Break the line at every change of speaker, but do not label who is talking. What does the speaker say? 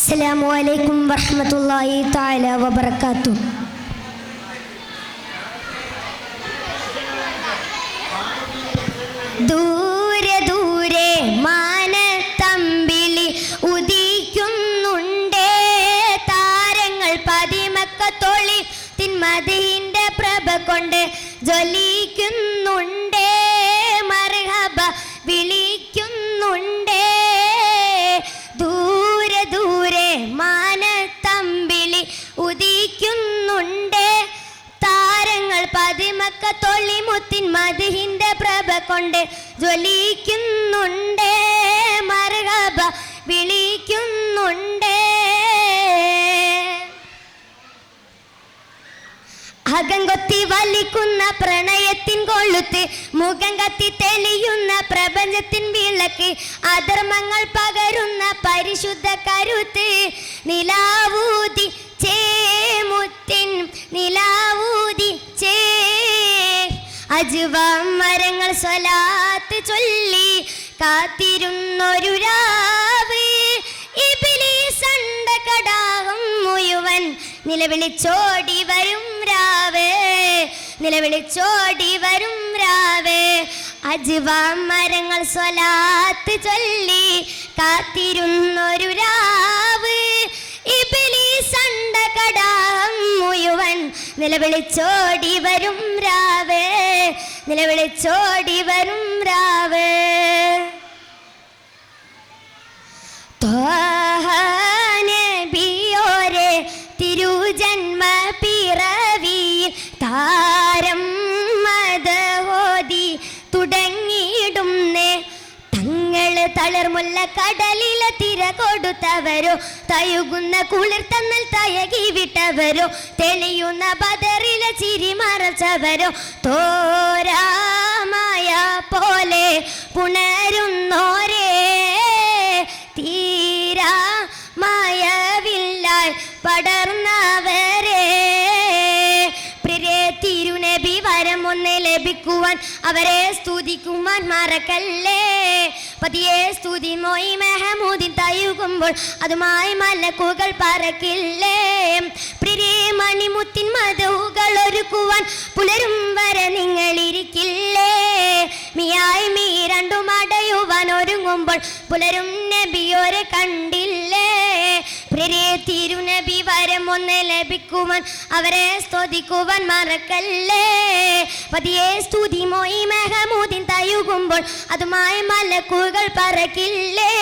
അസ്സലാമു അലൈക്കും വറഹ്മത്തുള്ളാഹി തആല വബറകാതുഹു. ദൂരെ ദൂരെ മാനത്തമ്പിളി ഉദിക്കുന്നുണ്ടേ, താരങ്ങൾ പതിമക്കത്തൊളി തിന്മതിന്റെ പ്രഭ കൊണ്ട് ജ്വലിക്കുന്നുണ്ടേ, മർഹബ വിളിക്കുന്നുണ്ടേ. ദൂരെ ദൂരെ മാനത്തമ്പിളി ഉദിക്കുന്നുണ്ടേ, താരങ്ങൾ പതിമക്കത്തൊളി മുത്തിൻ മദിഹിന്റെ പ്രഭ കൊണ്ട് ജ്വലിക്കുന്നുണ്ടേ, മർഹബ വിളിക്കുന്നുണ്ടേ. അകം കൊത്തി വലിക്കുന്ന പ്രണയത്തിൻ കൊളുത്ത്, മുഖം കത്തി തെളിയുന്ന പ്രപഞ്ചത്തിൻ വിളക്ക്, അധർമ്മങ്ങൾ പകരുന്ന പരിശുദ്ധ കരുത്ത്, നിലാവൂതി ചേമുത്തിൻ നിലാവൂതി ചേ. അജുവ മരങ്ങൾ സ്വലാത്ത് ചൊല്ലി കാത്തിരുന്നൊരു രാവ്, ഇബ്ലീസ് അണ്ടകടാകം മുഴുവൻ നിലവിളിച്ചോടി വരും രാവ്, നിലവിളിച്ചോടി വരും രാവ്. അജുവ മരങ്ങൾ സ്വലാത്ത് ചൊല്ലി കാത്തിരുന്നൊരു രാവ്, ഇബ്ലീസ് അണ്ടകടാകം മുഴുവൻ നിലവിളിച്ചോടി വരും രാവ്, നിലവിളിച്ചോടി വരും രാവ്. നബിയോരെ തിരുജന്മ പിറവിയിൽ താരം മദഹോദി തുടങ്ങിയിടുന്നേ, തങ്ങള് തളർമുല്ല കടലിലെ തിര കൊടുത്തവരോ, തയുകുന്ന കുളിർ തന്നൽ തയകി വിട്ടവരോ, തെളിയുന്ന ബദറിലെ ചിരി മറച്ചവരോ, തോരാമായ പോലെ പുണരുന്നോരേ, തീരാ മായവില്ലായി പടർന്നവരെ. പ്രിയരേ, തിരുനബി വരം ഒന്ന് ലഭിക്കുവാൻ അവരെ സ്തുതിക്കുവാൻ മറക്കല്ലേ. പതിയെ സ്തുതി മോയി മെഹമൂദിൻ തയുകുമ്പോൾ അതുമായി മലക്കുകൾ പറക്കില്ലേ. പ്രിയരേ, മണിമുത്തിൻ മധുകൾ ഒരുക്കുവാൻ പുലരും വരെ നിങ്ങളിരിക്കില്ലേ. മിയായി മീ രണ്ടും അടയുവാൻ ഒരുങ്ങുമ്പോൾ പുലരും നബിയോരെ കണ്ടില്ലേ. പ്രിയരേ, തിരുനബി വരം ഒന്ന് ലഭിക്കുവാൻ അവരെ സ്തുതിക്കുവാൻ മറക്കല്ലേ. പതിയെ സ്തുതി മോയി മെഹമൂദിൻ തയുകുമ്പോൾ അതുമായി മലക്കുകൾ പറക്കില്ലേ.